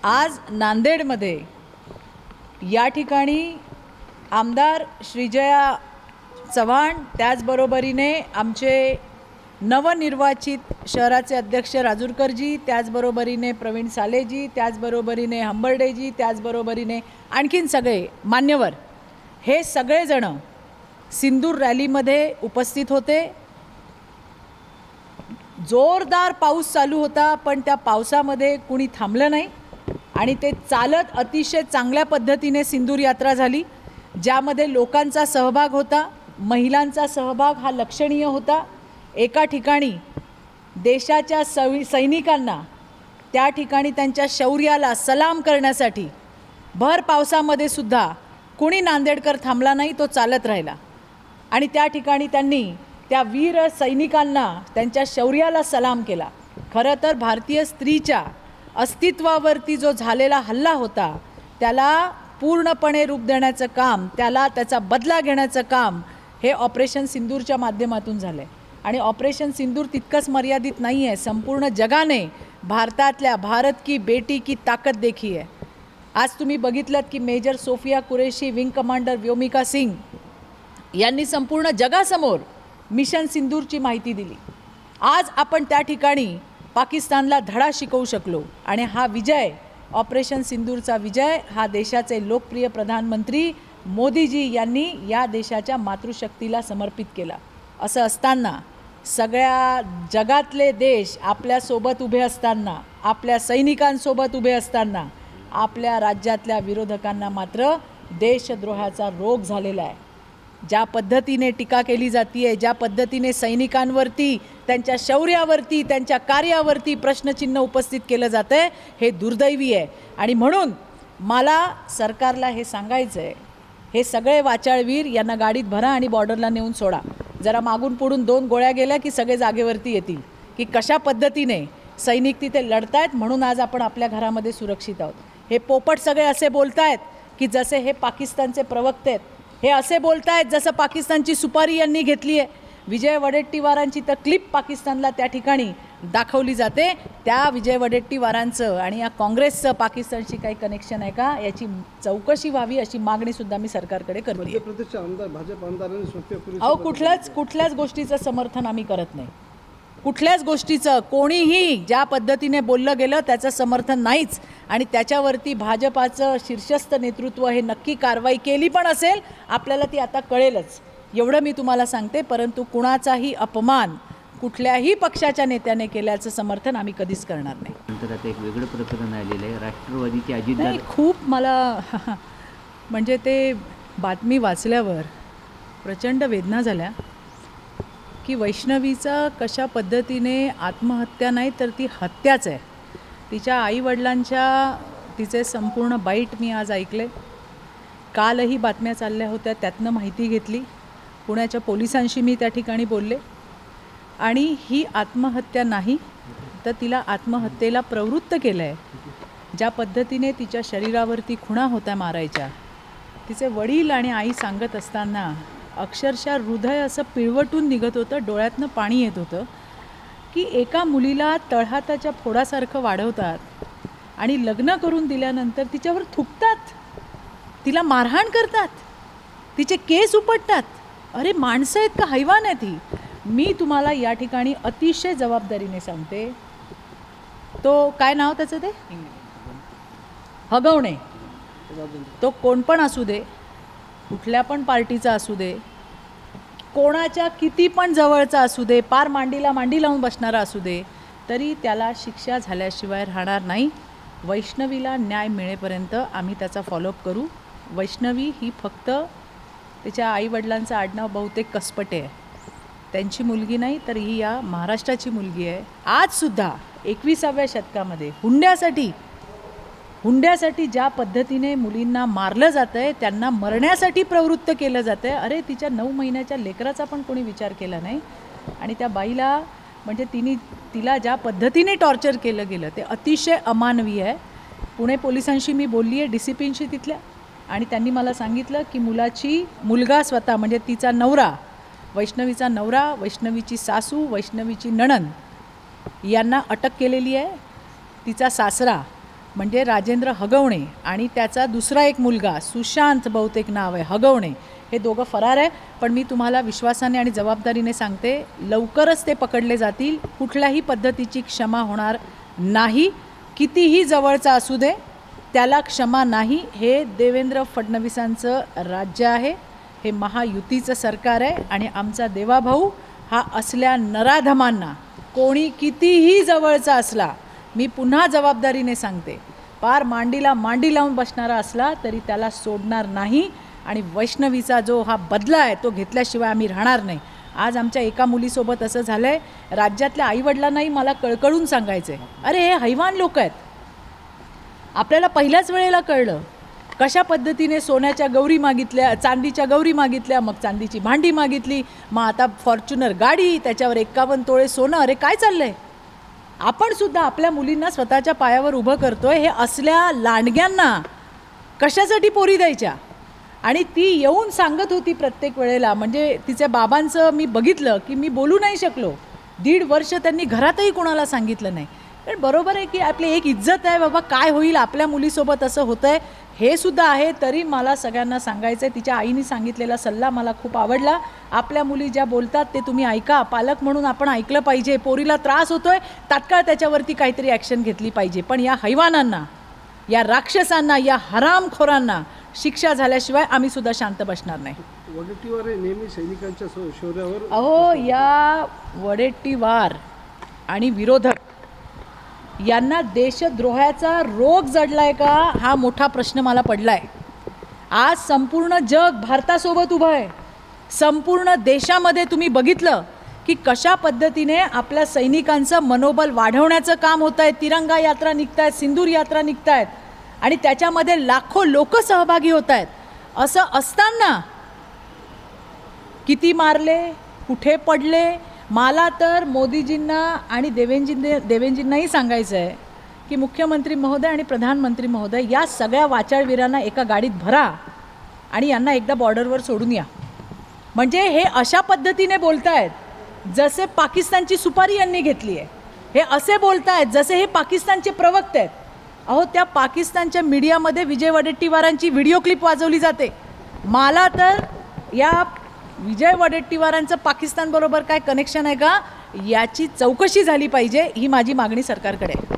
आज नांदेडमध्ये या ठिकाणी आमदार श्रीजया चव्हाण, त्याचबरोबरीने आमचे नवनिर्वाचित शहराचे अध्यक्ष राजूरकरजी, त्याचबरोबरीने प्रवीण सालेजी, त्याचबरोबरीने हंबर्डेजी, त्याचबरोबरीने आणखीन सगळे मान्यवर, हे सगळेजण सिंदूर रॅलीमध्ये उपस्थित होते। जोरदार पाऊस चालू होता, पण त्या पावसामध्ये कुणी थांबलं नाही आणि ते चालत अतिशय चांगल्या पद्धतीने सिंदूर यात्रा झाली, ज्यामध्ये लोकांचा सहभाग होता, महिलांचा सहभाग हा लक्षणीय होता। एका ठिकाणी देशाच्या सैनिकांना त्या ठिकाणी त्यांच्या शौर्याला सलाम करण्यासाठी भर पावसामध्ये सुद्धा कुणी नांदेडकर थांबला नाही, तो चालत राहिला आणि त्या ठिकाणी त्यांनी त्या वीर सैनिकांना त्यांच्या शौर्याला सलाम केला। खरं तर भारतीय स्त्रीच्या अस्तित्वावरती जो झालेला हल्ला होता त्याला पूर्णपणे रूप देण्याचं काम, त्याचा बदला घेण्याचं काम हे ऑपरेशन सिंदूरच्या माध्यमातून झालं आहे आणि ऑपरेशन सिंदूर तितकंच मर्यादित नाही आहे, संपूर्ण जगाने भारतातल्या भारत की बेटी की ताकद देखी आहे। आज तुम्ही बघितलं की major Sofiya Qureshi, wing commander Vyomika Singh यांनी संपूर्ण जगासमोर मिशन सिंदूरची माहिती दिली। आज आपण त्या ठिकाणी पाकिस्तानला धडा शिकवू शकलो आणि हा विजय, ऑपरेशन सिंदूरचा विजय, हा देशाचे लोकप्रिय प्रधानमंत्री मोदीजी यांनी या देशाच्या मातृशक्तीला समर्पित केला। असं असताना सगळ्या जगातले देश आपल्यासोबत उभे असताना, आपल्या सैनिकांसोबत उभे असताना, आपल्या राज्यातल्या विरोधकांना मात्र देशद्रोहाचा रोग झालेला आहे। ज्या पद्धतीने टीका केली जाते, ज्या पद्धतीने सैनिकांवरती, त्यांच्या शौर्यावरती, त्यांच्या कार्यावरती प्रश्नचिन्ह उपस्थित केलं जातं आहे, हे दुर्दैवी आहे। आणि म्हणून मला सरकारला हे सांगायचं आहे, हे सगळे वाचाळवीर यांना गाडीत भरा आणि बॉर्डरला नेऊन सोडा। जरा मागून पुढून 2 गोळ्या गेल्या की सगळे जागेवरती येतील की कशा पद्धतीने सैनिक तिथे लढतायत, म्हणून आज आपण आपल्या घरामध्ये सुरक्षित आहोत। हे पोपट सगळे असे बोलतायत की जसे हे पाकिस्तानचे प्रवक्ते आहेत, हे असे बोलतायत जसं पाकिस्तानची सुपारी यांनी घेतली आहे। विजय वडेट्टीवारांची तर क्लिप पाकिस्तानला त्या ठिकाणी दाखवली जाते। त्या विजय वडेट्टीवारांचं आणि या काँग्रेसचं पाकिस्तानशी काही कनेक्शन आहे का, याची चौकशी व्हावी अशी मागणीसुद्धा मी सरकारकडे करते। मध्य प्रदेशचे आमदार, भाजप आमदारांनी सोफिया कुरेशी, अहो कुठल्याच गोष्टीचं समर्थन आम्ही करत नाही, कुठल्याच गोष्टीचं कोणीही ज्या पद्धतीने बोललं गेलं त्याचं समर्थन नाहीच आणि त्याच्यावरती भाजपाचं शीर्षस्थ नेतृत्व हे नक्की कारवाई केली पण असेल, आपल्याला ती आता कळेलच, एवढं मी तुम्हाला सांगते। परंतु कुणाचाही अपमान कुठल्याही पक्षाच्या नेत्याने केल्याचं समर्थन आम्ही कधीच करणार नाही। नंतर आता एक वेगळं प्रकरण आलेलं आहे, राष्ट्रवादीचे अजित नाही, खूप मला म्हणजे ते बातमी वाचल्यावर प्रचंड वेदना झाल्या की वैष्णवीचा कशा पद्धतीने आत्महत्या नाही तर ती हत्याच आहे। तिच्या आईवडिलांच्या तिचे संपूर्ण बाईट मी आज ऐकले, कालही बातम्या चालल्या होत्या, त्यातनं माहिती घेतली, पुण्याच्या पोलिसांशी मी त्या ठिकाणी बोलले आणि ही आत्महत्या नाही तर तिला आत्महत्येला प्रवृत्त केलं आहे। ज्या पद्धतीने तिच्या शरीरावरती खुणा होत्या मारायच्या, तिचे वडील आणि आई सांगत असताना अक्षरशः हृदय असं पिळवटून निघत होतं, डोळ्यातनं पाणी येत होतं की एका मुलीला तळहाताच्या फोडासारखं वाढवतात आणि लग्न करून दिल्यानंतर तिच्यावर थुकतात, तिला मारहाण करतात, तिचे केस उपटतात। अरे माणसं आहेत का हैवान आहेत ही? मी तुम्हाला या ठिकाणी अतिशय जबाबदारीने सांगते, तो काय नाव त्याचं ते हगवणे, तो कोण पण असू दे, कुठल्या पण पार्टीचा असू दे, कोणाच्या किती पण जवळचा असू दे, पार मांडीला मांडी लावून बसणारा असू दे, तरी त्याला शिक्षा झाल्याशिवाय राहणार नाही। वैष्णवीला न्याय मिळेपर्यंत आम्ही त्याचा फॉलोअप करू। वैष्णवी ही फक्त तिच्या आईवडिलांचं आडनाव बहुतेक कसपटे आहे, त्यांची मुलगी नाही तर ही या महाराष्ट्राची मुलगी आहे। आजसुद्धा 21व्या शतकामध्ये हुंड्यासाठी ज्या पद्धतीने मुलींना मारलं जातं आहे, त्यांना मरण्यासाठी प्रवृत्त केलं जातं आहे। अरे तिच्या 9 महिन्याच्या लेकराचा पण कोणी विचार केला नाही आणि त्या बाईला म्हणजे तिला ज्या पद्धतीने टॉर्चर केलं गेलं ते अतिशय अमानवीय आहे। पुणे पोलिसांशी मी बोलली आहे, DCPंशी तिथल्या, आणि त्यांनी मला सांगितलं की मुलगा स्वतः म्हणजे तिचा नवरा, वैष्णवीचा नवरा, वैष्णवीची सासू, वैष्णवीची नणंद यांना अटक केलेली आहे। तिचा सासरा म्हणजे राजेंद्र हगवणे आणि त्याचा दुसरा एक मुलगा सुशांत बहुतेक नाव आहे हगवणे, हे दोघं फरार आहे. पण मी तुम्हाला विश्वासाने आणि जबाबदारीने सांगते, लवकरच ते पकडले जातील. कुठल्याही पद्धतीची क्षमा होणार नाही. कितीही जवळचा असू दे, त्याला क्षमा नाही. हे देवेंद्र फडणवीसांचं राज्य आहे, हे महायुतीचं सरकार आहे आणि आमचा देवाभाऊ हा असल्या नराधमांना, कोणी कितीही जवळचा असला, मी पुन्हा जबाबदारीने सांगते, पार मांडीला मांडी लावून बसणारा असला तरी त्याला सोडणार नाही. आणि वैष्णवीचा जो हा बदला आहे तो घेतल्याशिवाय आम्ही राहणार नाही. आज आमच्या एका मुलीसोबत असं झालं आहे, राज्यातल्या आईवडिलांनाही मला कळकळून सांगायचं आहे, अरे हे हैवान लोक आहेत. आपल्याला पहिल्याच वेळेला कळलं कशा पद्धतीने सोन्याच्या गौरी मागितल्या, चांदीच्या गौरी मागितल्या, मग चांदीची भांडी मागितली, मग आता फॉर्च्युनर गाडी, त्याच्यावर 51 तोळे सोनं. अरे काय चाललं आहे? आपण सुद्धा आपल्या मुलींना स्वतःच्या पायावर उभं करतोय. हे असल्या लांडग्यांना कशासाठी पोरी द्यायच्या? आणि ती येऊन सांगत होती प्रत्येक वेळेला, म्हणजे तिच्या बाबांचं मी बघितलं की मी बोलू नाही शकलो. 1.5 वर्ष त्यांनी घरातही कोणाला सांगितलं नाही. पण बरोबर आहे की आपली एक इज्जत आहे बाबा, काय होईल आपल्या मुलीसोबत असं होतं आहे हे सुद्धा आहे. तरी मला सगळ्यांना सांगायचं आहे, तिच्या आईने सांगितलेला सल्ला मला खूप आवडला. आपल्या मुली ज्या बोलतात ते तुम्ही ऐका, पालक म्हणून आपण ऐकलं पाहिजे. पोरीला त्रास होतोय, तात्काळ त्याच्यावरती काहीतरी ॲक्शन घेतली पाहिजे. पण या हैवानांना, या राक्षसांना, या हरामखोरांना शिक्षा झाल्याशिवाय आम्ही सुद्धा शांत बसणार नाही. वडेट्टीवार नेहमी सैनिकांच्या शौर्यावर. अहो, या वडेट्टीवार आणि विरोधक यांना देशद्रोहाचा रोग जडलाय का, हा मोठा प्रश्न मला पडलाय. आज संपूर्ण जग भारतासोबत उभं आहे. संपूर्ण देशामध्ये तुम्ही बघितलं की कशा पद्धतीने आपल्या सैनिकांचं मनोबल वाढवण्याचं काम होत आहे. तिरंगा यात्रा निघत आहेत, सिंदूर यात्रा निघत आहेत आणि त्याच्यामध्ये लाखो लोक सहभागी होत आहेत. असं असताना किती मारले, कुठे पडले. मला तर मोदीजींना आणि देवेंजींनाही सांगायचं आहे की मुख्यमंत्री महोदय आणि प्रधानमंत्री महोदय, या सगळ्या वाचाळवीरांना एका गाडीत भरा आणि यांना एकदा बॉर्डरवर सोडून या. म्हणजे हे अशा पद्धतीने बोलतायत जसे पाकिस्तानची सुपारी यांनी घेतली आहे. हे असे बोलतायत जसे हे पाकिस्तानचे प्रवक्ते आहेत. अहो, त्या पाकिस्तानच्या मीडियामध्ये विजय वडेट्टीवारांची व्हिडिओ क्लिप वाजवली जाते. मला तर या विजय वडेट्टीवारांचं पाकिस्तानबरोबर काय कनेक्शन आहे का, याची चौकशी झाली पाहिजे. ही माझी मागणी सरकारकडे आहे.